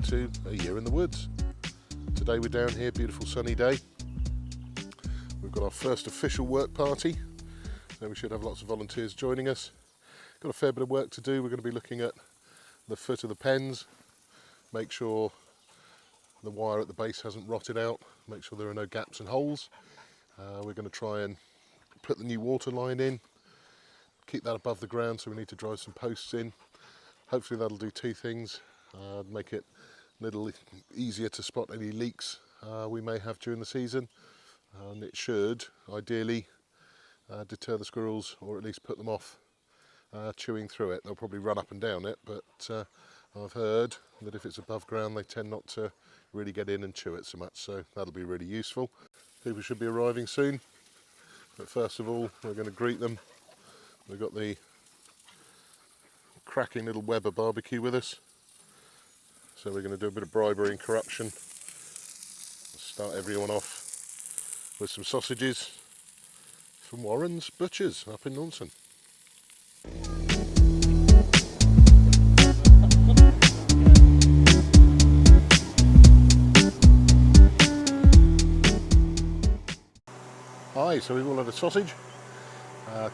to A Year in the Woods. Today we're down here, beautiful sunny day. We've got our first official work party, so we should have lots of volunteers joining us. Got a fair bit of work to do. We're going to be looking at the foot of the pens, make sure the wire at the base hasn't rotted out, make sure there are no gaps and holes. We're going to try and put the new water line in, keep that above the ground, so we need to drive some posts in. Hopefully that'll do two things, make it a little easier to spot any leaks we may have during the season, and it should ideally deter the squirrels, or at least put them off chewing through it. They'll probably run up and down it, but I've heard that if it's above ground they tend not to really get in and chew it so much, so that'll be really useful. People should be arriving soon, but first of all we're going to greet them. We've got the cracking little Weber barbecue with us, so we're going to do a bit of bribery and corruption. Start everyone off with some sausages from Warren's Butchers up in Naunton. Hi, so we've all had a sausage.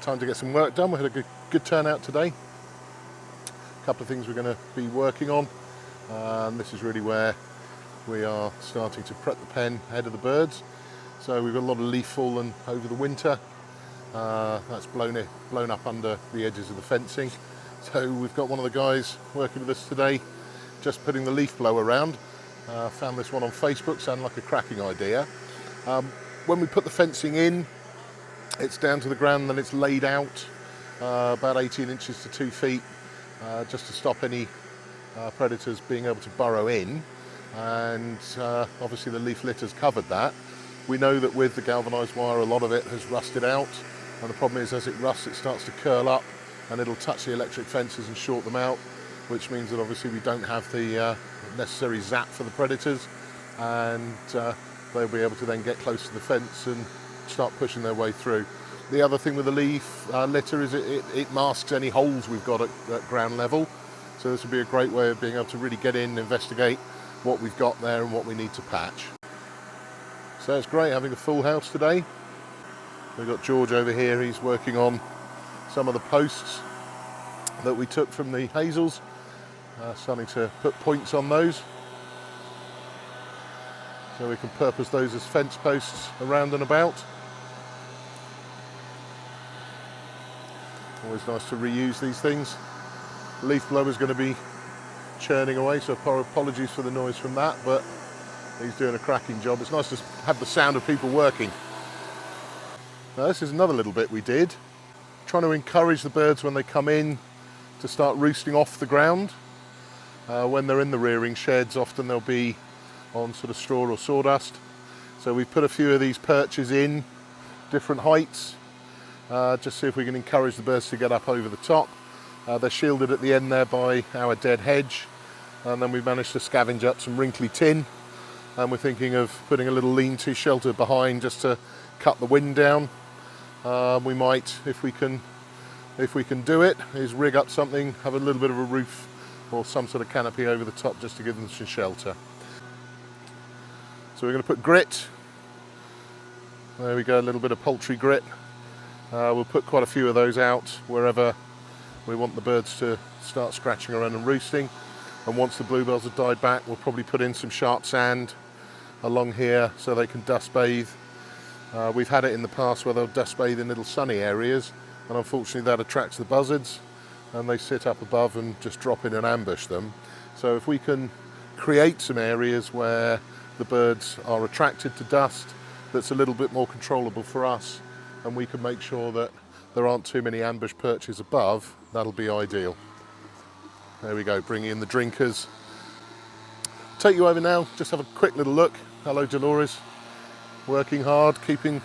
Time to get some work done. We had a good turnout today. A couple of things we're going to be working on. And this is really where we are starting to prep the pen ahead of the birds. So we've got a lot of leaf fallen over the winter. That's blown up under the edges of the fencing. So we've got one of the guys working with us today, just putting the leaf blower around. Found this one on Facebook, sounded like a cracking idea. When we put the fencing in, it's down to the ground, then it's laid out about 18 inches to 2 feet, just to stop any predators being able to burrow in, and obviously the leaf litter's covered that. We know that with the galvanised wire a lot of it has rusted out, and the problem is as it rusts it starts to curl up and it'll touch the electric fences and short them out, which means that obviously we don't have the necessary zap for the predators, and they'll be able to then get close to the fence and start pushing their way through. The other thing with the leaf litter is it masks any holes we've got at ground level, so this will be a great way of being able to really get in and investigate what we've got there and what we need to patch. So it's great having a full house today. We've got George over here, he's working on some of the posts that we took from the hazels, starting to put points on those, so we can purpose those as fence posts around and about. Always nice to reuse these things. The leaf blower is going to be churning away, so apologies for the noise from that, but he's doing a cracking job. It's nice to have the sound of people working. Now this is another little bit we did, trying to encourage the birds when they come in to start roosting off the ground. When they're in the rearing sheds, often they'll be on sort of straw or sawdust, so we've put a few of these perches in different heights, just see if we can encourage the birds to get up over the top. They're shielded at the end there by our dead hedge, and then we've managed to scavenge up some wrinkly tin, and we're thinking of putting a little lean-to shelter behind just to cut the wind down. We might, if we can do it, is rig up something, have a little bit of a roof or some sort of canopy over the top just to give them some shelter. So we're going to put grit. There we go, a little bit of poultry grit. We'll put quite a few of those out wherever we want the birds to start scratching around and roosting. And once the bluebells have died back, we'll probably put in some sharp sand along here so they can dust bathe. We've had it in the past where they'll dust bathe in little sunny areas, and unfortunately that attracts the buzzards and they sit up above and just drop in and ambush them. So if we can create some areas where the birds are attracted to dust, that's a little bit more controllable for us, and we can make sure that there aren't too many ambush perches above, that'll be ideal. There we go, bringing in the drinkers. Take you over now, just have a quick little look. Hello Dolores, working hard, keeping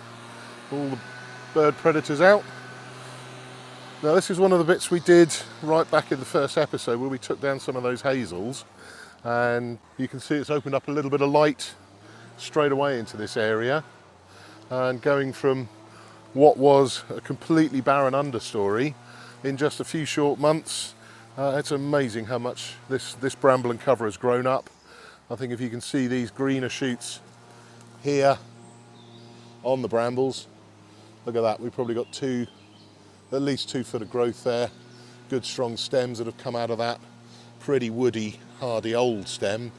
all the bird predators out. Now this is one of the bits we did right back in the first episode where we took down some of those hazels, and you can see it's opened up a little bit of light straight away into this area, and going from what was a completely barren understory in just a few short months, it's amazing how much this bramble and cover has grown up. I think if you can see these greener shoots here on the brambles, look at that, we've probably got at least 2 foot of growth there. Good strong stems that have come out of that pretty woody, hardy old stem.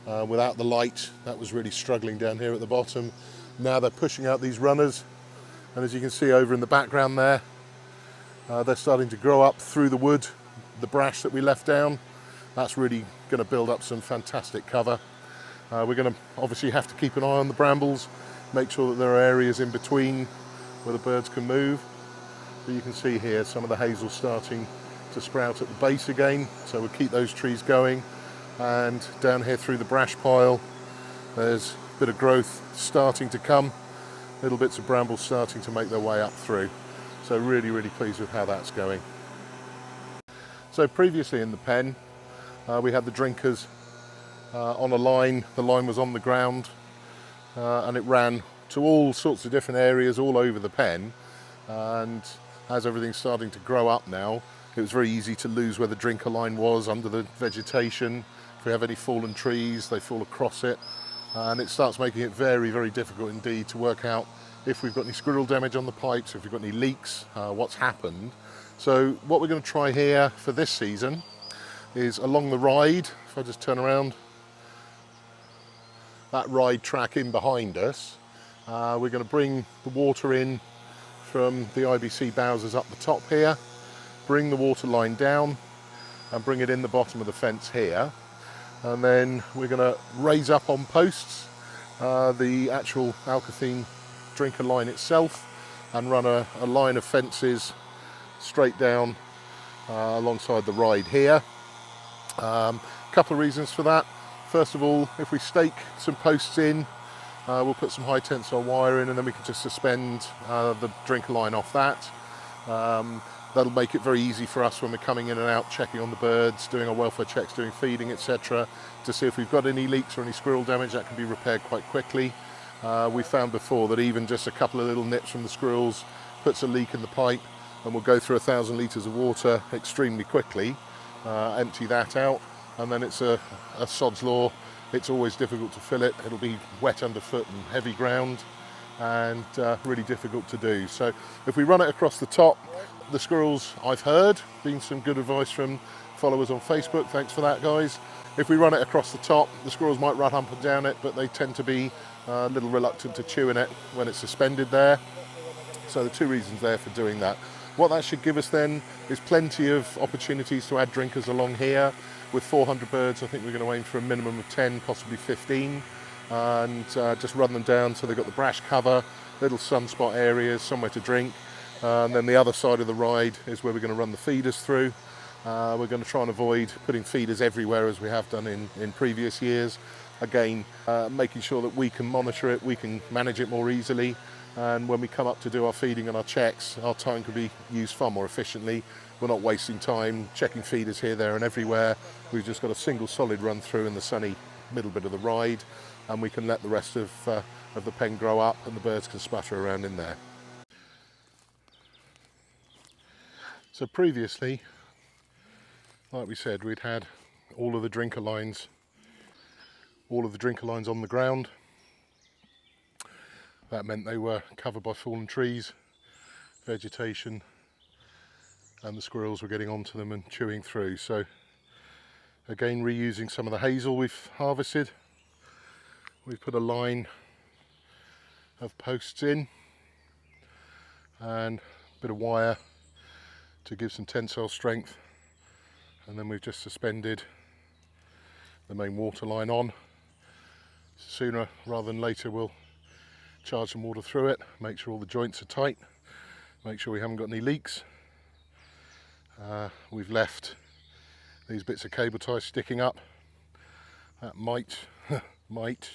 Without the light, that was really struggling down here at the bottom. Now they're pushing out these runners, and as you can see over in the background there, they're starting to grow up through the wood, the brash that we left down. That's really going to build up some fantastic cover. We're going to obviously have to keep an eye on the brambles, make sure that there are areas in between where the birds can move. But you can see here some of the hazel starting to sprout at the base again, so we'll keep those trees going. And down here through the brash pile, there's a bit of growth starting to come, little bits of brambles starting to make their way up through. So really, really pleased with how that's going. So previously in the pen, we had the drinkers on a line. The line was on the ground, and it ran to all sorts of different areas all over the pen. And as everything's starting to grow up now, it was very easy to lose where the drinker line was under the vegetation. If we have any fallen trees, they fall across it, and it starts making it very, very difficult indeed to work out if we've got any squirrel damage on the pipes, if we've got any leaks, what's happened. So what we're going to try here for this season is along the ride. If I just turn around, that ride track in behind us, we're going to bring the water in from the IBC Bowsers up the top here, bring the water line down and bring it in the bottom of the fence here, and then we're going to raise up on posts the actual Alcathene drinker line itself and run a line of fences straight down alongside the ride here. Couple of reasons for that. First of all, if we stake some posts in, we'll put some high tensile wire in, and then we can just suspend the drinker line off that. That'll make it very easy for us when we're coming in and out, checking on the birds, doing our welfare checks, doing feeding, etc., to see if we've got any leaks or any squirrel damage. That can be repaired quite quickly. We found before that even just a couple of little nips from the squirrels puts a leak in the pipe, and we'll go through 1,000 litres of water extremely quickly, empty that out, and then it's a sod's law. It's always difficult to fill it. It'll be wet underfoot and heavy ground, and really difficult to do. So if we run it across the top, the squirrels, I've heard, been some good advice from followers on Facebook, thanks for that guys. If we run it across the top, the squirrels might run up and down it, but they tend to be a little reluctant to chew in it when it's suspended there. So the 2 reasons there for doing that. What that should give us then is plenty of opportunities to add drinkers along here. With 400 birds, I think we're going to aim for a minimum of 10, possibly 15, and just run them down so they've got the brash cover, little sunspot areas, somewhere to drink. And then the other side of the ride is where we're going to run the feeders through. We're going to try and avoid putting feeders everywhere as we have done in previous years. Again, making sure that we can monitor it, we can manage it more easily, and when we come up to do our feeding and our checks, our time can be used far more efficiently. We're not wasting time checking feeders here, there and everywhere. We've just got a single solid run through in the sunny middle bit of the ride, and we can let the rest of the pen grow up and the birds can sputter around in there. So previously, like we said, we'd had all of the drinker lines on the ground. That meant they were covered by fallen trees, vegetation, and the squirrels were getting onto them and chewing through. So again, reusing some of the hazel we've harvested, we've put a line of posts in and a bit of wire to give some tensile strength, and then we've just suspended the main water line on. Sooner rather than later we'll charge some water through it, make sure all the joints are tight, make sure we haven't got any leaks. We've left these bits of cable tie sticking up. That might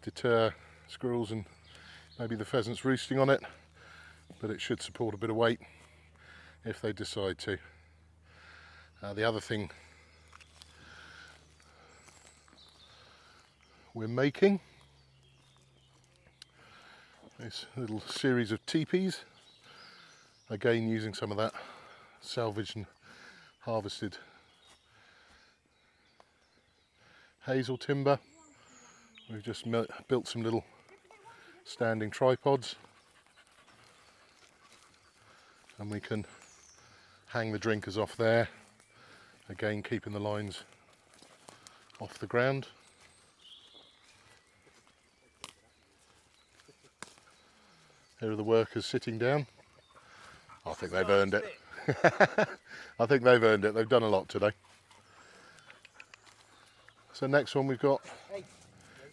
deter squirrels and maybe the pheasants roosting on it, but it should support a bit of weight if they decide to. The other thing we're making this little series of teepees, again using some of that salvaged and harvested hazel timber. We've just built some little standing tripods, and we can hang the drinkers off there, again keeping the lines off the ground. Here are the workers sitting down. I think they've earned it. I think they've earned it. They've done a lot today. So next one, we've got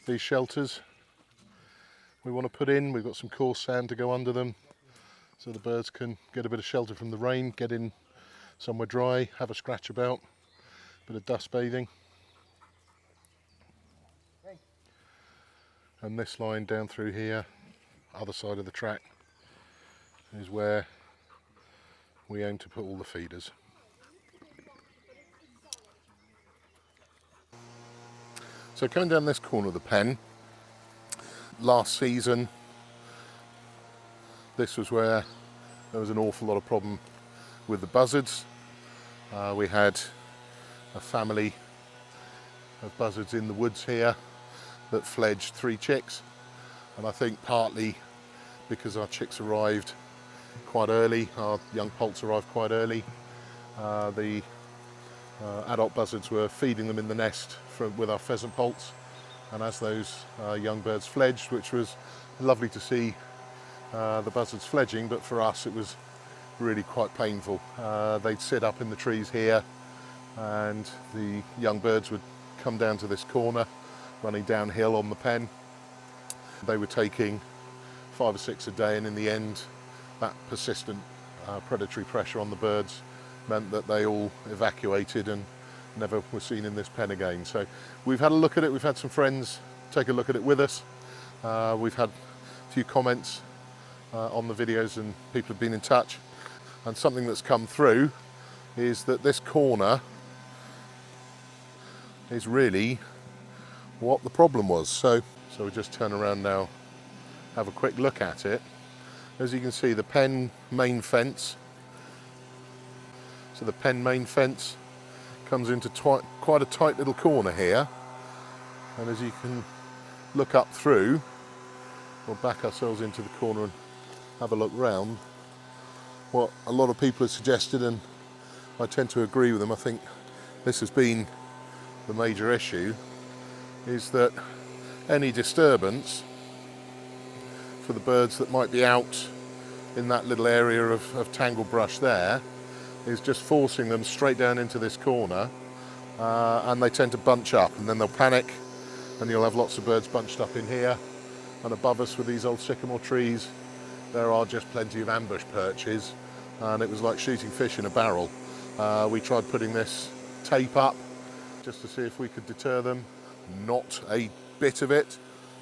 these shelters we want to put in. We've got some coarse sand to go under them so the birds can get a bit of shelter from the rain, get in somewhere dry, have a scratch about, a bit of dust bathing. And this line down through here, other side of the track, is where we aim to put all the feeders. So coming down this corner of the pen, last season, this was where there was an awful lot of problem with the buzzards. We had a family of buzzards in the woods here that fledged 3 chicks, and I think partly because our chicks arrived quite early, our young poults arrived quite early, the adult buzzards were feeding them in the nest with our pheasant poults, and as those young birds fledged, which was lovely to see the buzzards fledging, but for us it was really quite painful. They'd sit up in the trees here, and the young birds would come down to this corner, running downhill on the pen. They were taking 5 or 6 a day, and in the end that persistent predatory pressure on the birds meant that they all evacuated and never were seen in this pen again. So we've had a look at it, we've had some friends take a look at it with us. We've had a few comments on the videos, and people have been in touch, and something that's come through is that this corner is really what the problem was. So we just turn around now, have a quick look at it. As you can see, the pen main fence, so the pen main fence comes into quite a tight little corner here, and as you can look up through, we'll back ourselves into the corner and have a look round. What a lot of people have suggested, and I tend to agree with them, I think this has been the major issue, is that any disturbance for the birds that might be out in that little area of tangle brush there is just forcing them straight down into this corner, and they tend to bunch up, and then they'll panic, and you'll have lots of birds bunched up in here. And above us with these old sycamore trees, there are just plenty of ambush perches, and it was like shooting fish in a barrel. We tried putting this tape up just to see if we could deter them. Not a bit of it,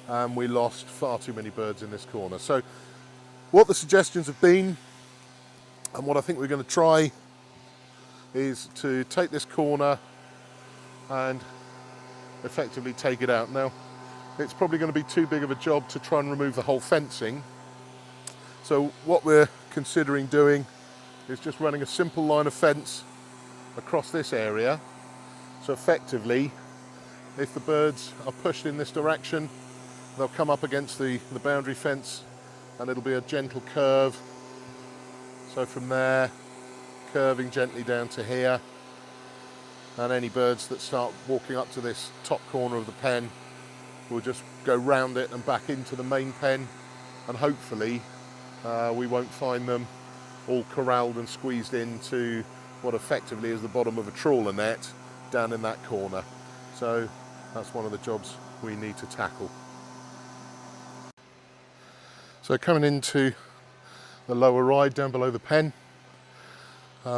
and we lost far too many birds in this corner. So what the suggestions have been, and what I think we're going to try, is to take this corner and effectively take it out. Now, it's probably going to be too big of a job to try and remove the whole fencing. So what we're considering doing is just running a simple line of fence across this area. So effectively, if the birds are pushed in this direction, they'll come up against the boundary fence, and it'll be a gentle curve. So from there, curving gently down to here, and any birds that start walking up to this top corner of the pen will just go round it and back into the main pen, and hopefully we won't find them all corralled and squeezed into what effectively is the bottom of a trawler net down in that corner. So that's one of the jobs we need to tackle. So coming into the lower ride down below the pen,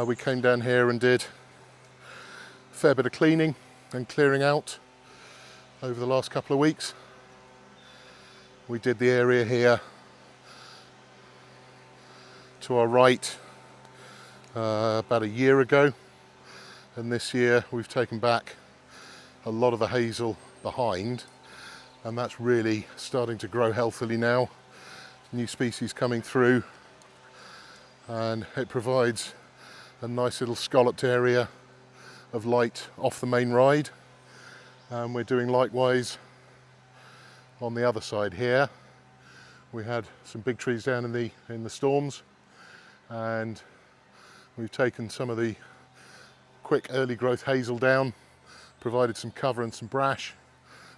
we came down here and did a fair bit of cleaning and clearing out over the last couple of weeks. We did the area here to our right about a year ago, and this year we've taken back a lot of the hazel behind, and that's really starting to grow healthily now. New species coming through, and it provides a nice little scalloped area of light off the main ride. And we're doing likewise on the other side here, we had some big trees down in the storms, and we've taken some of the quick early growth hazel down, provided some cover and some brash,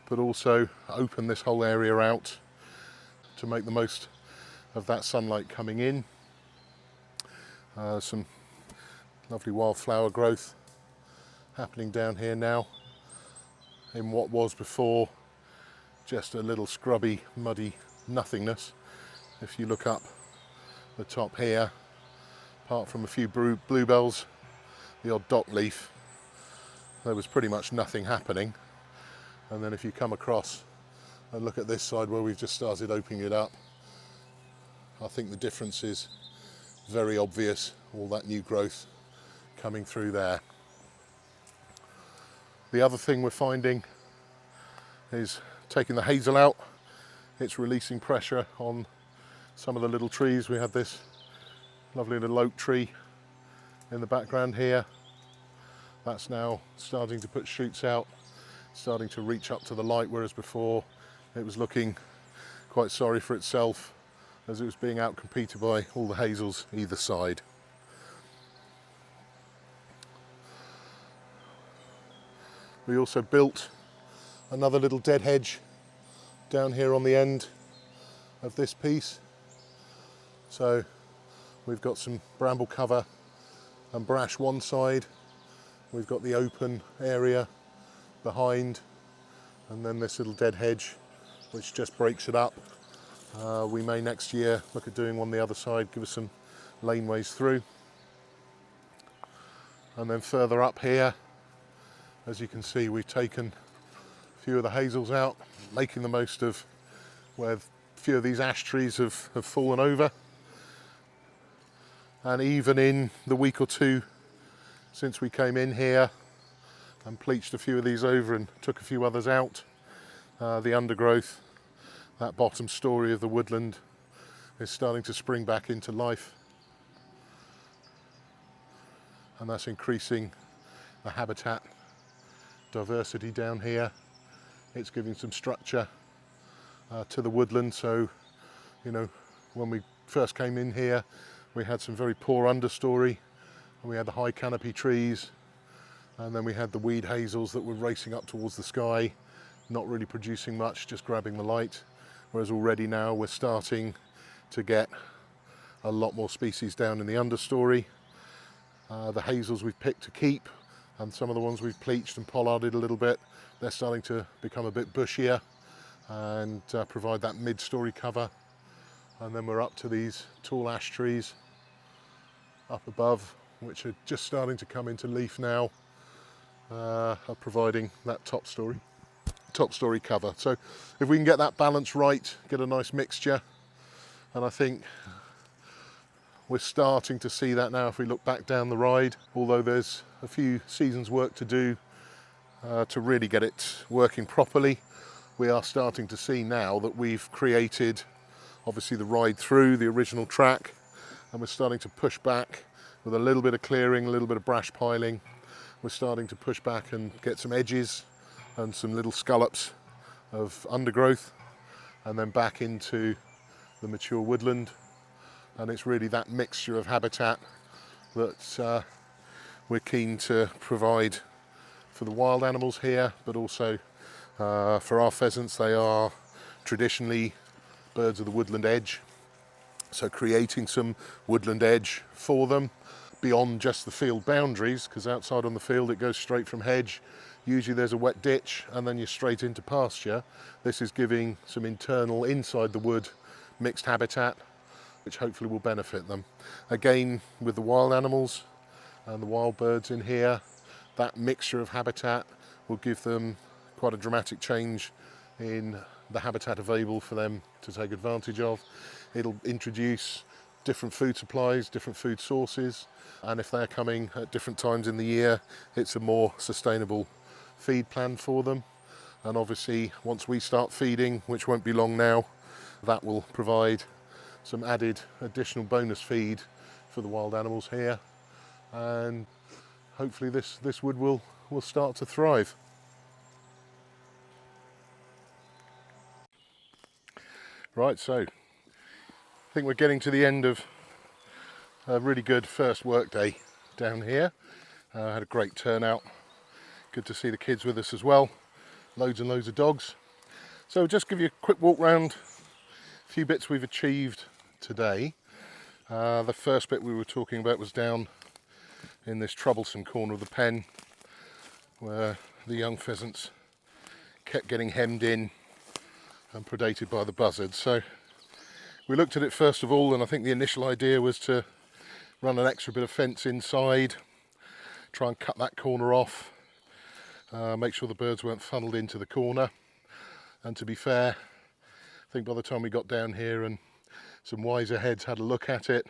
but also opened this whole area out to make the most of that sunlight coming in. Some lovely wildflower growth happening down here now in what was before just a little scrubby, muddy nothingness. If you look up the top here, apart from a few bluebells, the odd dock leaf, there was pretty much nothing happening. And then if you come across and look at this side where we've just started opening it up, I think the difference is very obvious, all that new growth coming through there. The other thing we're finding is taking the hazel out, it's releasing pressure on some of the little trees. We had this lovely little oak tree in the background here. That's now starting to put shoots out, starting to reach up to the light, whereas before it was looking quite sorry for itself as it was being outcompeted by all the hazels either side. We also built another little dead hedge down here on the end of this piece. So we've got some bramble cover and brash one side, we've got the open area behind, and then this little dead hedge which just breaks it up. We may next year look at doing one on the other side, give us some laneways through. And then further up here, as you can see, we've taken a few of the hazels out, making the most of where a few of these ash trees have fallen over. And even in the week or two since we came in here and pleached a few of these over and took a few others out, the undergrowth, that bottom story of the woodland, is starting to spring back into life. And that's increasing the habitat diversity down here. It's giving some structure to the woodland. So, you know, when we first came in here, we had some very poor understory, and we had the high canopy trees, and then we had the weed hazels that were racing up towards the sky, not really producing much, just grabbing the light. Whereas already now we're starting to get a lot more species down in the understory. The hazels we've picked to keep, and some of the ones we've pleached and pollarded a little bit, they're starting to become a bit bushier and provide that mid-story cover. And then we're up to these tall ash trees up above, which are just starting to come into leaf now, are providing that top story cover. So if we can get that balance right, get a nice mixture, and I think we're starting to see that now if we look back down the ride, although there's a few seasons work to do to really get it working properly. We are starting to see now that we've created obviously the ride through the original track, and we're starting to push back with a little bit of clearing, a little bit of brash piling. We're starting to push back and get some edges and some little scallops of undergrowth, and then back into the mature woodland. And it's really that mixture of habitat that we're keen to provide for the wild animals here, but also for our pheasants. They are traditionally birds of the woodland edge, so creating some woodland edge for them beyond just the field boundaries, because outside on the field it goes straight from hedge. Usually there's a wet ditch and then you're straight into pasture. This is giving some internal, inside the wood, mixed habitat, which hopefully will benefit them. Again, with the wild animals and the wild birds in here, that mixture of habitat will give them quite a dramatic change in the habitat available for them to take advantage of. It'll introduce different food supplies, different food sources, and if they're coming at different times in the year, it's a more sustainable feed plan for them. And obviously once we start feeding, which won't be long now, that will provide some added additional bonus feed for the wild animals here, and hopefully this wood will start to thrive. Right, so I think we're getting to the end of a really good first work day down here. Had a great turnout. Good to see the kids with us as well. Loads and loads of dogs. So just give you a quick walk round, a few bits we've achieved today. The first bit we were talking about was down in this troublesome corner of the pen where the young pheasants kept getting hemmed in and predated by the buzzards. So we looked at it first of all, and I think the initial idea was to run an extra bit of fence inside, try and cut that corner off, make sure the birds weren't funneled into the corner. And to be fair, I think by the time we got down here and some wiser heads had a look at it,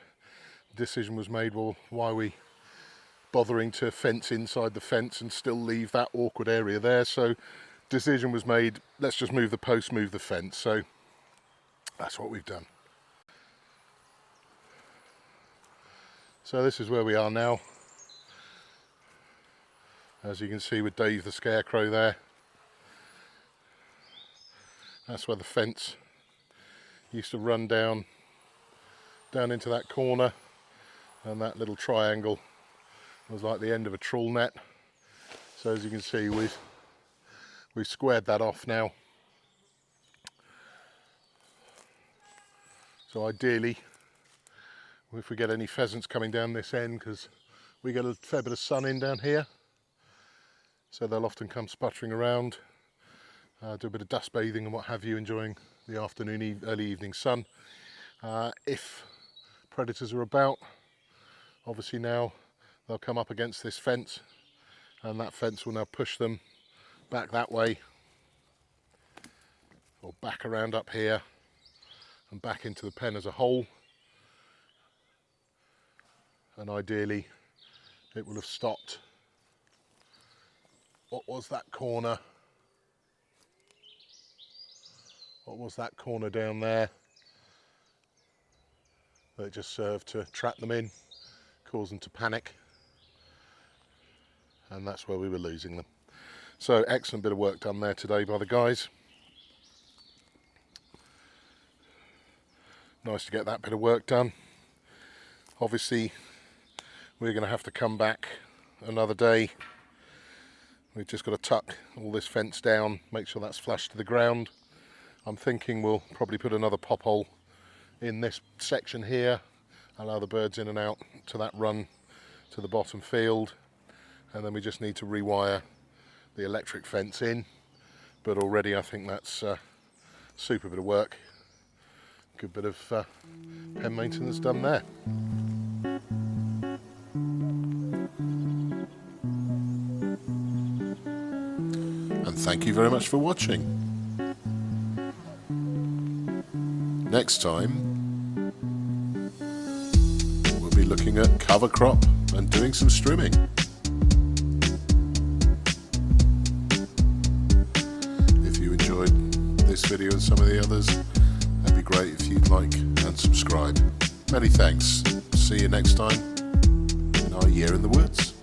the decision was made, well, why are we bothering to fence inside the fence and still leave that awkward area there? So decision was made, let's just move the post, move the fence. So that's what we've done. So this is where we are now. As you can see with Dave the Scarecrow there. That's where the fence used to run down into that corner, and that little triangle was like the end of a trawl net. So as you can see, we've squared that off now. So ideally, if we get any pheasants coming down this end, because we get a fair bit of sun in down here, so they'll often come sputtering around, do a bit of dust bathing and what have you, enjoying the afternoon, early evening sun. If predators are about, obviously now they'll come up against this fence, and that fence will now push them back that way, or back around up here and back into the pen as a whole. And ideally it will have stopped what was that corner down there that just served to trap them in, cause them to panic, and that's where we were losing them. So excellent bit of work done there today by the guys. Nice to get that bit of work done. Obviously we're going to have to come back another day. We've just got to tuck all this fence down, make sure that's flush to the ground. I'm thinking we'll probably put another pop hole in this section here, allow the birds in and out to that run to the bottom field, and then we just need to rewire the electric fence in. But already I think that's a super bit of work. Good bit of pen maintenance done there. And thank you very much for watching. Next time we'll be looking at cover crop and doing some strimming. If you enjoyed this video and some of the others, that'd be great if you'd like and subscribe. Many thanks. See you next time in our Year in the Woods.